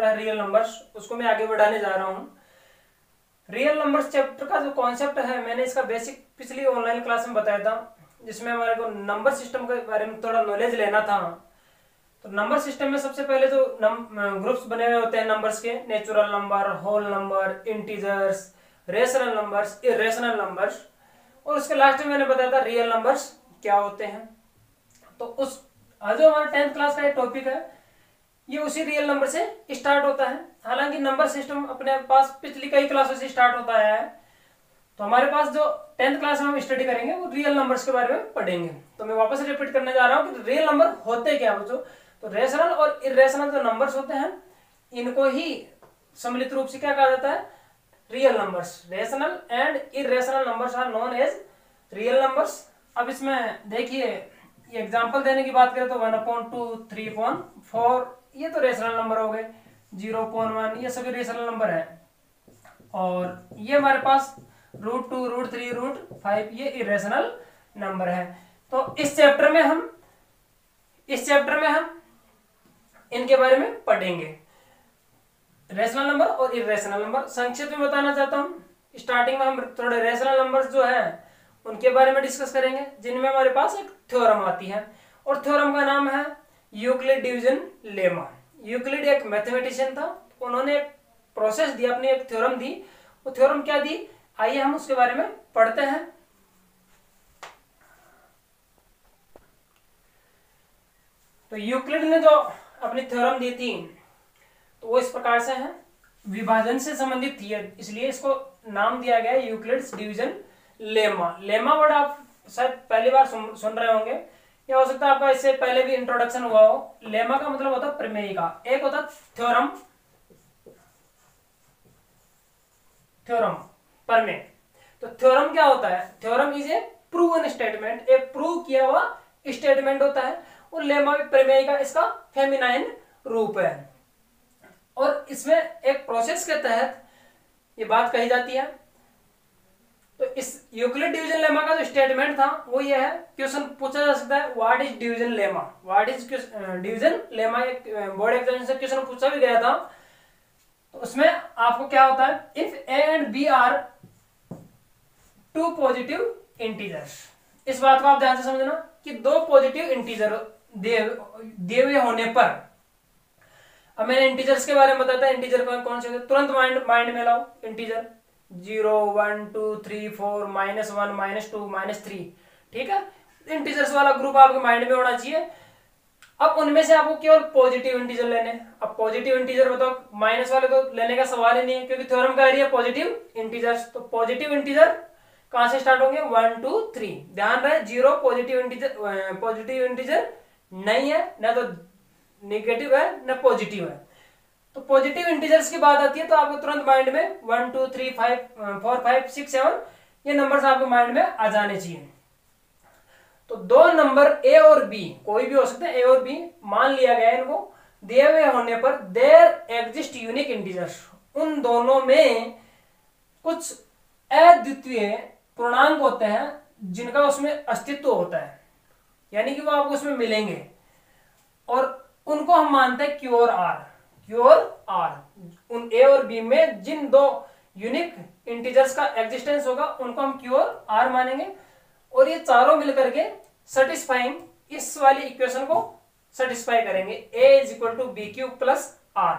है real numbers, उसको मैं आगे बढ़ाने जा रहा हूँ। रियल नंबर्स चैप्टर का जो कॉन्सेप्ट है मैंने इसका बेसिक पिछली ऑनलाइन क्लास में बताया था, जिसमें हमारे को नंबर सिस्टम के बारे में थोड़ा नॉलेज लेना था। तो नंबर सिस्टम में सबसे पहले जो ग्रुप्स बने हुए होते हैं नंबर्स के, natural number, whole number, integers, rational numbers, irrational numbers, और उसके लास्ट में मैंने बताया था रियल नंबर्स क्या होते हैं। तो उस जो हमारा 10th क्लास का टॉपिक है ये उसी रियल नंबर से स्टार्ट होता है। हालांकि नंबर सिस्टम अपने पास पिछली कई क्लासों से स्टार्ट होता आया है, तो हमारे पास जो 10th क्लास में हम स्टडी करेंगे वो रियल नंबर्स के बारे में पढ़ेंगे। तो मैं वापस रिपीट करने जा रहा हूँ कि रियल नंबर होते क्या बच्चों। तो रेशनल और इरेशनल जो नंबर्स होते हैं इनको ही सम्मिलित रूप से क्या कहा जाता है, real numbers. Rational and irrational numbers are known as real numbers. अब इसमें देखिए एग्जाम्पल देने की बात करें तो 1/2, 3/4 ये तो रेशनल नंबर हो गए, 0.1 ये सभी रेशनल नंबर है, और ये हमारे पास √2, √3, √5 ये इरेशनल नंबर है। तो इस चैप्टर में हम इनके बारे में पढ़ेंगे, रेशनल नंबर और इरेशनल नंबर। संक्षिप्त में बताना चाहता हूं, स्टार्टिंग में हम थोड़े रेशनल नंबर्स जो है उनके बारे में डिस्कस करेंगे, जिनमें हमारे पास एक थ्योरम आती है, और थ्योरम का नाम है यूक्लिड डिवीजन लेमा। यूक्लिड एक मैथमेटिशियन था, उन्होंने एक प्रोसेस दी, अपनी एक थ्योरम दी। वो थ्योरम क्या दी, आइए हम उसके बारे में पढ़ते हैं। तो यूक्लिड ने जो अपनी थ्योरम दी थी तो वो इस प्रकार से है, विभाजन से संबंधित थी, इसलिए इसको नाम दिया गया Euclid's division lemma. Lemma word आप शायद पहली बार सुन रहे होंगे, या हो सकता है आपका इससे पहले भी इंट्रोडक्शन हुआ हो। लेमा का मतलब होता है प्रमेयिका, एक होता थ्योरम, प्रमेय। तो थ्योरम क्या होता है, theorem is a proven statement, एक प्रूव किया हुआ स्टेटमेंट होता है, और लेमा प्रमेय का इसका फेमिनाइन रूप है। और इसमें एक प्रोसेस के तहत ये बात कही जाती है। तो इस यूक्लिड डिवीजन लेमा का जो स्टेटमेंट था वो ये है, क्वेश्चन पूछा जा सकता है what is division lemma, what is division lemma, एक बोर्ड एग्जाम से क्वेश्चन पूछा भी गया था। तो उसमें आपको क्या होता है, if A and B are two positive integers, इस बात को आप ध्यान से समझना कि दो पॉजिटिव इंटीजर दिए हुए होने पर, अब मैंने इंटीजर्स के बारे में बताया था, इंटीजर कौन से होते हैं, तुरंत माइंड में लाओ इंटीजर 0, 1, 2, 3, 4, -1, -2, -3, ठीक है। इंटीजर्स वाला ग्रुप आपके माइंड में होना चाहिए। अब उनमें से आपको केवल पॉजिटिव इंटीजर लेने। अब पॉजिटिव इंटीजर बताओ, माइनस वाले तो लेने का सवाल ही नहीं है, क्योंकि थ्योरम का एरिया पॉजिटिव इंटीजर्स। तो पॉजिटिव इंटीजर कहां से स्टार्ट होंगे, 1, 2, 3। ध्यान रहे 0 पॉजिटिव इंटीजर नहीं है, ना तो नेगेटिव है ना पॉजिटिव है। तो पॉजिटिव इंटीजर्स की बात आती है तो आपको तुरंत माइंड में 1, 2, 3, 4, 5, 6, 7 ये नंबर्स आपके माइंड में आ जाने चाहिए। तो दो नंबर ए और बी, कोई भी हो सकते हैं, ए और बी मान लिया गया है, इनको दिए हुए होने पर देयर एग्जिस्ट यूनिक इंटीजर्स, उन दोनों में कुछ अद्वितीय पूर्णांक होते हैं जिनका उसमें अस्तित्व होता है, यानी कि वो आपको उसमें मिलेंगे, और उनको हम मानते हैं क्यू और आर। उन ए और बी में जिन दो यूनिक इंटीजर्स का एग्जिस्टेंस होगा उनको हम क्यू और आर मानेंगे, और ये चारों मिलकर के सेटिस्फाइंग इस वाली इक्वेशन को सेटिस्फाई करेंगे, a = b³ + r।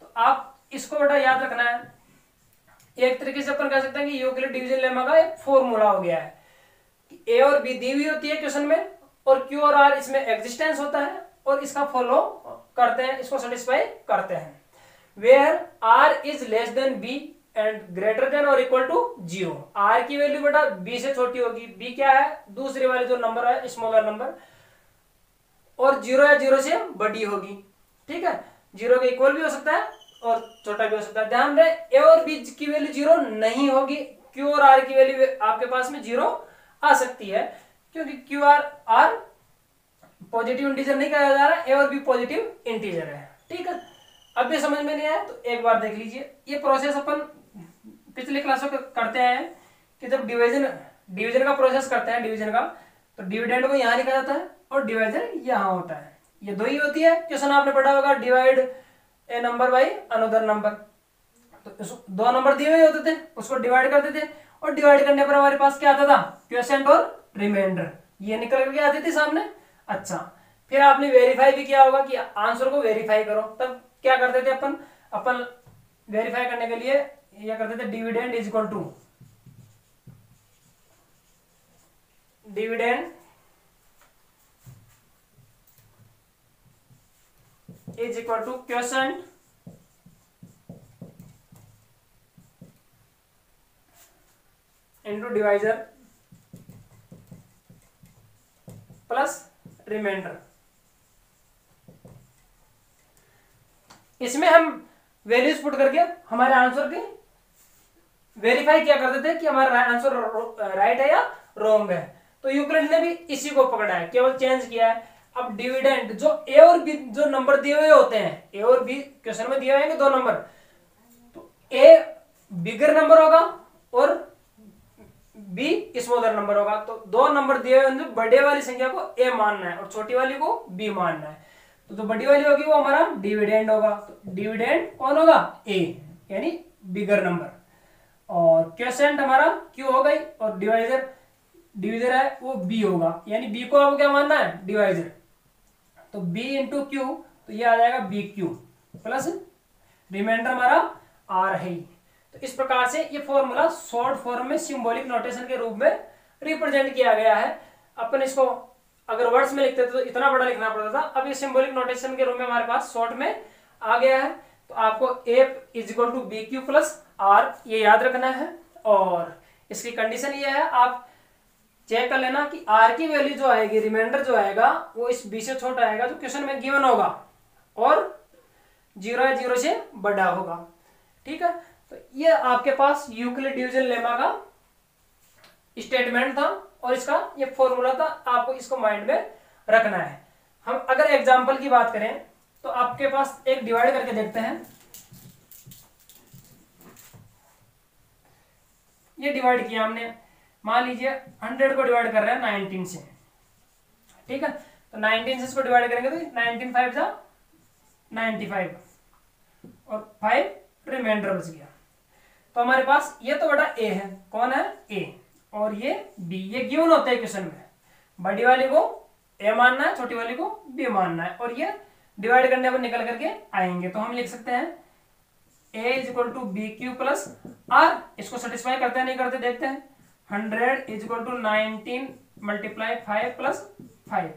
तो आप इसको बेटा याद रखना है। एक तरीके से अपन कह सकते हैं कि यूक्लिड डिवीजन लेमा का एक फॉर्मूला हो गया है कि a और b दी हुई होती है क्वेश्चन में, और q और r इसमें एग्जिस्टेंस होता है, और इसका फॉलो करते हैं, इसको सेटिस्फाई करते हैं। Where r is less than b and greater than और इक्वल टू 0, r की वैल्यू बेटा b से छोटी होगी, b क्या है, दूसरी वाली जो नंबर है स्मॉलर नंबर, और 0 या 0 से बड़ी होगी, ठीक है। 0 के इक्वल भी हो सकता है और छोटा भी हो सकता है। ध्यान रहे a और b की वैल्यू 0 नहीं होगी, q और r की वैल्यू आपके पास में 0 आ सकती है, क्योंकि q और r पॉजिटिव इंटीजर नहीं कहा जा रहा है, a और b पॉजिटिव इंटीजर है, ठीक है। अब भी समझ में नहीं आया तो एक बार देख लीजिए, ये प्रोसेस अपन पिछले क्लासों में करते हैं कि जब डिवीजन का प्रोसेस करते हैं, डिवीजन का, तो डिविडेंड को यहाँ लिखा जाता है और डिवाइजर यहाँ होता है, ये दो ही होती है। क्वेश्चन आपने पढ़ा होगा divide A number by another number. तो दो नंबर दिए हुए होते थे, उसको डिवाइड करते थे, और डिवाइड करने पर हमारे पास क्या आता था, क्वोशिएंट और रिमाइंडर, ये निकल करके आती थी सामने। अच्छा, फिर आपने वेरीफाई भी किया होगा कि आंसर को वेरीफाई करो, तब क्या करते थे अपन अपन वेरीफाई करने के लिए ये करते थे, dividend is equal to dividend is equal to quotient into divisor plus remainder. इसमें हम वैल्यूज पुट करके हमारे आंसर की वेरीफाई किया करते थे कि हमारा आंसर राइट है या रॉन्ग है। तो यूक्लिड ने भी इसी को पकड़ा है, केवल चेंज किया है। अब डिविडेंड जो ए और बी जो नंबर दिए हुए होते हैं, ए और बी क्वेश्चन में दिए हुए हैं दो नंबर, तो ए बिगर नंबर होगा और बी स्मॉलर नंबर होगा। तो दो नंबर दिए हुए हैं, बड़े वाली संख्या को ए मानना है और छोटी वाली को बी मानना है। तो जो बड़ी वाली होगी वो हमारा डिविडेंड होगा। तो डिविडेंड कौन होगा, ए यानी बिगर नंबर, और क्वोशिएंट हमारा क्यू हो गई, और डिवाइजर है वो बी होगा, यानी बी को आपको क्या मानना है, डिवाइजर। तो बी इंटू क्यू, तो ये आ जाएगा बी क्यू प्लस रिमाइंडर हमारा आर है। तो इस प्रकार से ये फॉर्मूला शॉर्ट फॉर्म में सिंबॉलिक नोटेशन के रूप में रिप्रेजेंट किया गया है। अपन इसको अगर वर्ड्स में लिखते थे तो इतना बड़ा लिखना पड़ता था, अब ये सिंबॉलिक नोटेशन के रूप में हमारे पास शॉर्ट में आ गया है। तो आपको A is equal to B Q plus R ये याद रखना है, और इसकी कंडीशन ये है, आप चेक कर लेना कि आर की वैल्यू जो आएगी, रिमाइंडर जो आएगा वो इस बी से छोटा आएगा जो क्वेश्चन में गिवन होगा, और 0 या 0 से बड़ा होगा। ठीक है, तो ये आपके पास यूक्लिड डिवीजन लेमा का स्टेटमेंट था, और इसका ये फॉर्मूला था, आपको इसको माइंड में रखना है। हम अगर एग्जांपल की बात करें तो आपके पास एक डिवाइड करके देखते हैं। ये डिवाइड किया हमने, मान लीजिए 100 को डिवाइड कर रहे हैं 19 से, ठीक है। तो 19 से इसको डिवाइड करेंगे तो 19 5 जा 95 और 5 रिमाइंडर बच गया। तो हमारे पास ये तो बड़ा ए है, कौन है, ए, और ये बी, ये गिवन होता है क्वेश्चन में। बड़ी वाली को ए मानना है, छोटी वाली को बी मानना है, और ये डिवाइड करने पर निकल करके आएंगे। तो हम लिख सकते हैं A is equal to B Q plus R. इसको सेटिस्फाई करते हैं नहीं करते देखते हैं। 100 is equal to 19 multiply 5 plus 5।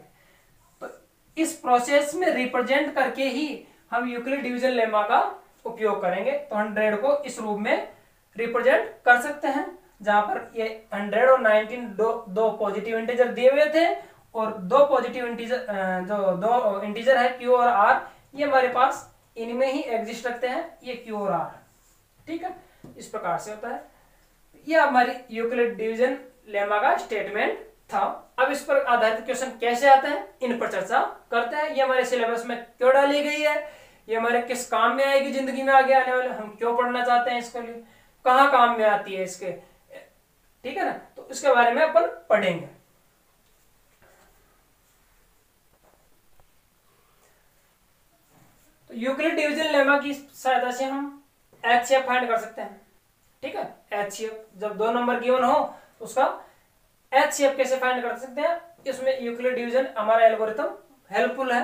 तो इस प्रोसेस में रिप्रेजेंट करके ही हम यूक्लिड डिवीजन लेमा का उपयोग करेंगे। तो 100 को इस रूप में रिप्रेजेंट कर सकते हैं, जहां पर ये 100 और 19 दो पॉजिटिव इंटीजर दिए हुए थे, और दो पॉजिटिव इंटीजर जो दो इंटीजर है क्यू और आर, ये हमारे पास इनमें ही एग्जिस्ट रखते हैं, ये क्यू और आर। ठीक है, इस प्रकार से होता है। ये हमारी यूक्लिड डिवीजन लेमा का स्टेटमेंट था। अब इस पर आधारित क्वेश्चन कैसे आते हैं, इन पर चर्चा करते हैं। ये हमारे सिलेबस में क्यों डाली गई है, ये हमारे किस काम में आएगी जिंदगी में आगे आने वाले, हम क्यों पढ़ना चाहते हैं इसके लिए, कहाँ काम में आती है इसके, ठीक है ना। तो इसके बारे में अपन पढ़ेंगे। तो यूक्लिड डिवीजन लेमा की सहायता से हम एचसीएफ फाइंड कर सकते हैं। ठीक है, एचसीएफ जब दो नंबर गिवन हो तो उसका एचसीएफ कैसे फाइंड कर सकते हैं, इसमें यूक्लिड डिवीजन हमारा एल्गोरिथम हेल्पफुल है।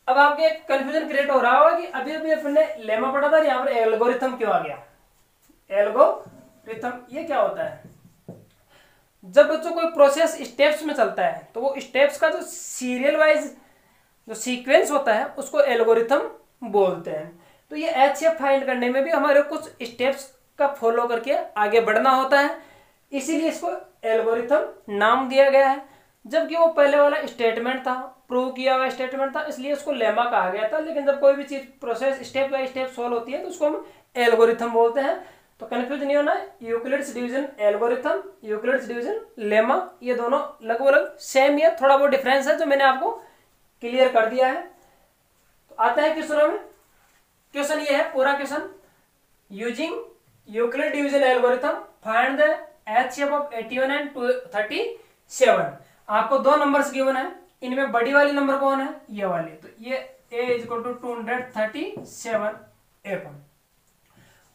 अब आपके एक कंफ्यूजन क्रिएट हो रहा होगा कि अभी अभी अपने लेमा पढ़ा था, यहाँ पर एल्गोरिथम क्यों आ गया। एल्गोरिथम ये क्या होता है, जब बच्चों कोई प्रोसेस स्टेप्स में चलता है तो वो स्टेप्स का जो सीरियल वाइज जो सीक्वेंस होता है उसको एल्गोरिथम बोलते हैं। तो ये एचसीएफ फाइंड करने में भी हमारे कुछ स्टेप्स का फॉलो करके आगे बढ़ना होता है, इसीलिए इसको एल्गोरिथम नाम दिया गया है। जबकि वो पहले वाला स्टेटमेंट था, प्रूव किया हुआ स्टेटमेंट था, इसलिए उसको लेमा कहा गया था। लेकिन जब कोई भी चीज process step by step solve होती है तो उसको हम एल्गोरिथम बोलते हैं। तो कंफ्यूज नहीं होना, Euclid's division algorithm, Euclid's division lemma, ये दोनों लगभग सेम ही है, थोड़ा बहुत डिफरेंस है जो मैंने आपको क्लियर कर दिया है। तो आता है क्वेश्चनों में, क्वेश्चन ये है पूरा question, using Euclid division algorithm find the HCF of 81 and 37। आपको दो नंबर्स गिवन है, इनमें बड़ी वाली नंबर कौन है, ये वाली। तो ये a इज इक्वल टू 237 एपन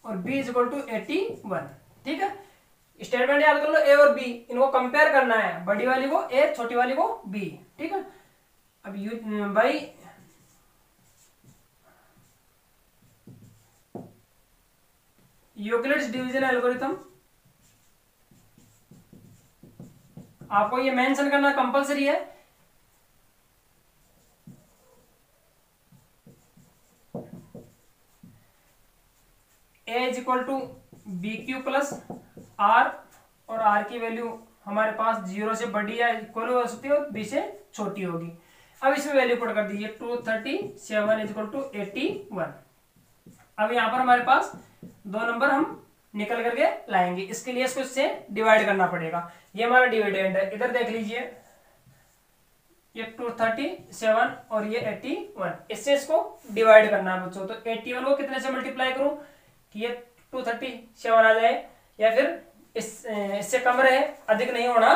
और b इज इक्वल टू 81। ठीक है, स्टेटमेंट याद कर लो, ए और बी इनको कंपेयर करना है, बड़ी वाली को ए, छोटी वाली को बी। ठीक है, अब भाई यूक्लिड्स डिवीजन एल्गोरिथम आपको ये मेंशन करना कंपलसरी है। A is equal to B Q plus R और आर की वैल्यू हमारे पास 0 से बड़ी या इक्वल हो सकती है और बी से छोटी होगी। अब इसमें वैल्यू पुट कर दीजिए 237 इज इक्वल टू 81। अब यहाँ पर हमारे पास दो नंबर हम निकल करके लाएंगे, इसके लिए इसको इससे डिवाइड करना पड़ेगा। ये हमारा डिविडेंड है, इधर देख लीजिए ये 237 और ये 81, इससे इसको डिवाइड करना है बच्चों। तो 81 को कितने से मल्टीप्लाई करूं कि ये 237 आ जाए या फिर इससे कम रहे, अधिक नहीं होना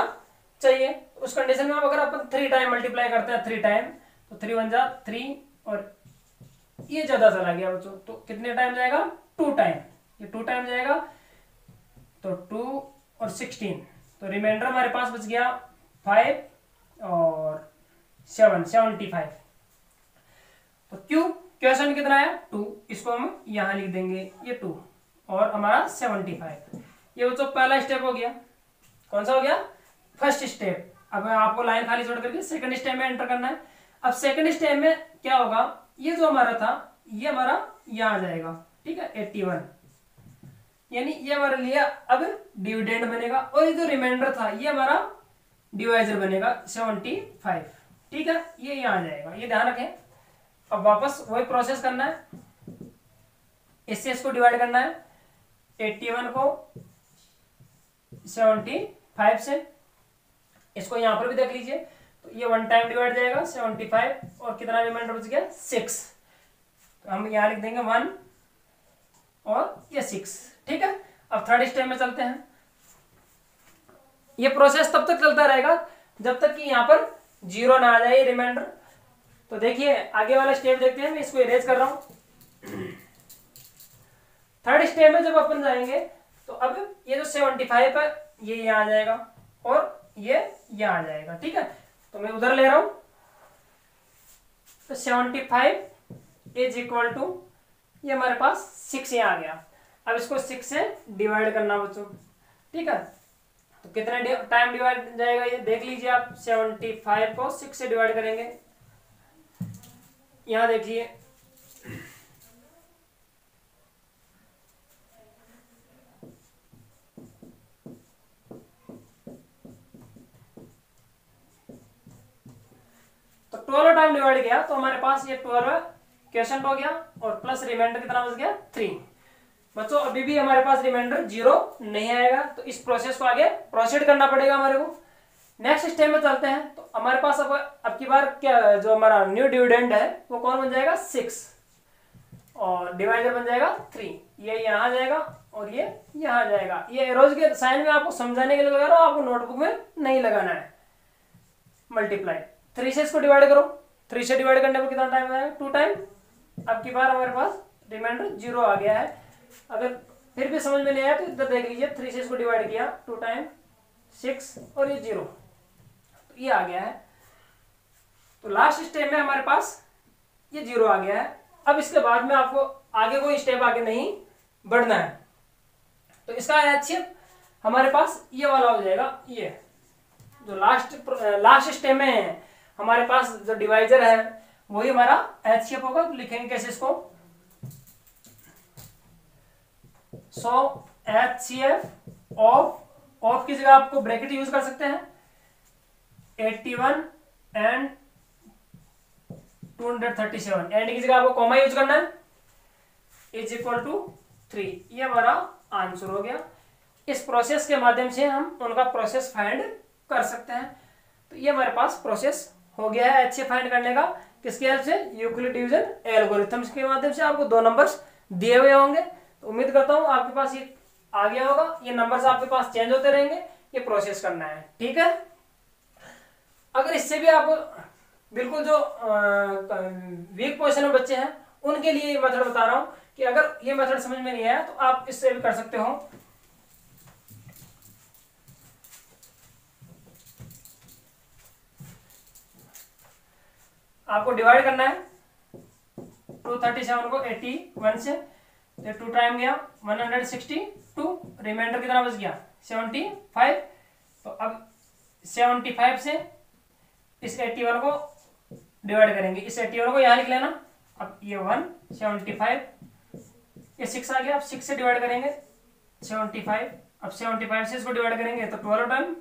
चाहिए। उस कंडीशन में अगर अपन 3 टाइम मल्टीप्लाई करते हैं 3 टाइम, तो 3 1 जा 3 और ये ज्यादा चला गया बच्चों, तो कितने टाइम जाएगा 2 टाइम, ये 2 टाइम जाएगा तो 2 और 16, तो रिमाइंडर हमारे पास बच गया 5 और 7 75। तो क्यों क्वेश्चन कितना है 2, इसको हम यहां लिख देंगे ये 2 और हमारा 75। ये बच्चों पहला स्टेप हो गया। कौन सा हो गया? First step. अब आपको लाइन खाली छोड़ करके सेकंड स्टेप में एंटर करना है। अब सेकंड स्टेप में क्या होगा, ये जो हमारा था ये हमारा यहां आ जाएगा। ठीक है, 81 यानी ये हमारे लिए अब डिविडेंड बनेगा और ये जो रिमाइंडर था ये हमारा डिवाइजर बनेगा 75। ठीक है, ये यहां आ जाएगा, ये ध्यान रखें। अब वापस वही प्रोसेस करना है, इससे इसको डिवाइड करना है 81 को 75 से। इसको यहां पर भी देख लीजिए, तो ये 1 टाइम डिवाइड जाएगा 75 और कितना रिमाइंडर बच गया 6, तो हम यहां लिख देंगे 1 और ये 6। ठीक है, अब थर्ड स्टेप में चलते हैं। ये प्रोसेस तब तक चलता रहेगा जब तक कि यहां पर 0 ना आ जाए रिमाइंडर। तो देखिए आगे वाला स्टेप देखते हैं, मैं इसको इरेज कर रहा हूं। थर्ड स्टेप में जब अपन जाएंगे तो अब ये जो 75 है ये यहां आ जाएगा और ये यहां आ जाएगा। ठीक है, तो मैं उधर ले रहा हूं, तो 75 इज इक्वल टू ये हमारे पास 6 यहां आ गया। अब इसको 6 से डिवाइड करना बच्चों। ठीक है, तो कितने टाइम डिवाइड जाएगा ये देख लीजिए आप। 75 को 6 से डिवाइड करेंगे, यहां देखिए तो 12 टाइम डिवाइड किया तो हमारे पास ये 12 क्वेश्चन हो गया और प्लस रिमाइंडर कितना बच गया 3। बच्चों अभी भी हमारे पास रिमाइंडर 0 नहीं आएगा, तो इस प्रोसेस को आगे प्रोसीड करना पड़ेगा हमारे को। नेक्स्ट स्टेप में चलते हैं, तो हमारे पास अब की बार क्या जो हमारा न्यू डिविडेंड है वो कौन बन जाएगा 6 और डिवाइडर बन जाएगा 3। ये यहाँ आ जाएगा और ये यहाँ आ जाएगा। ये एरोज के साइन में आपको समझाने के लिए लगा रहा हूं, आपको नोटबुक में नहीं लगाना है। मल्टीप्लाई 3 से इसको डिवाइड करो, 3 से डिवाइड करने पर कितना टाइम आएगा 2 टाइम। अब की बार हमारे पास रिमाइंडर 0 आ गया है। अगर फिर भी समझ में नहीं आया तो इधर देख लीजिए, 3 से इसको डिवाइड किया 2 टाइम 6 और ये 0, तो ये आ गया है। तो लास्ट स्टेप में हमारे पास ये 0 आ गया है। अब इसके बाद में आपको आगे कोई स्टेप आगे नहीं बढ़ना है, तो इसका एचसीएफ हमारे पास ये वाला हो जाएगा। ये जो लास्ट स्टेप में है हमारे पास जो डिवाइजर है वही हमारा एचसीएफ होगा। तो लिखेंगे कैसे इसको, सो एचसीएफ ऑफ की जगह आपको ब्रैकेट यूज कर सकते हैं 81 एंड 237, एंड की जगह आपको कॉमा यूज करना है, इज इक्वल टू 3। ये हमारा आंसर हो गया। इस प्रोसेस के माध्यम से हम उनका प्रोसेस फाइंड कर सकते हैं। तो ये हमारे पास प्रोसेस हो गया है एचसीएफ फाइंड करने का। किसकी हेल्प से? यूक्लिड डिवीजन एल्गोरिथम्स के माध्यम से आपको 2 नंबर्स दिए हुए होंगे। तो उम्मीद करता हूं आपके पास ये आ गया होगा। ये नंबर्स आपके पास चेंज होते रहेंगे, ये प्रोसेस करना है। ठीक है, अगर इससे भी आपको बिल्कुल जो वीक पोजीशन में बच्चे हैं उनके लिए ये मेथड बता रहा हूं कि अगर ये मेथड समझ में नहीं आया तो आप इससे भी कर सकते हो। आपको डिवाइड करना है 237 को 81 से, तो 2 टाइम गया 162, रिमाइंडर कितना बच गया 75। तो अब 75 से इस 81 को डिवाइड करेंगे, इस 81 को यहां लिख लेना। अब ये 175, ये 6 आ गया, अब 6 से डिवाइड करेंगे 75, अब 75 से इसको डिवाइड करेंगे तो 12 टाइम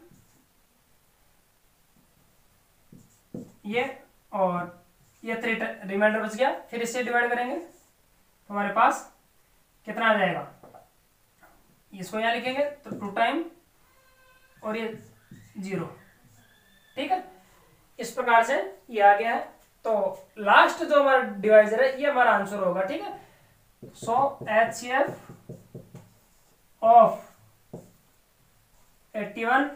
ये, और ये 3 रिमाइंडर बच गया, फिर इससे डिवाइड करेंगे तो हमारे पास कितना आ जाएगा, इसको यहां लिखेंगे तो 2 टाइम और ये 0। ठीक है, इस प्रकार से ये आ गया है। तो लास्ट जो हमारा डिवाइजर है ये हमारा आंसर होगा। ठीक है, so HCF of 81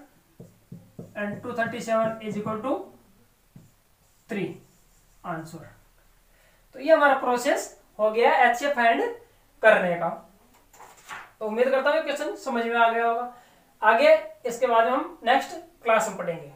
and 237 is equal to 3 answer. तो ये हमारा प्रोसेस हो गया HCF फाइंड करने का। तो उम्मीद करता हूँ क्वेश्चन समझ में आ गया होगा। आगे इसके बाद हम नेक्स्ट क्लास में पढ़ेंगे।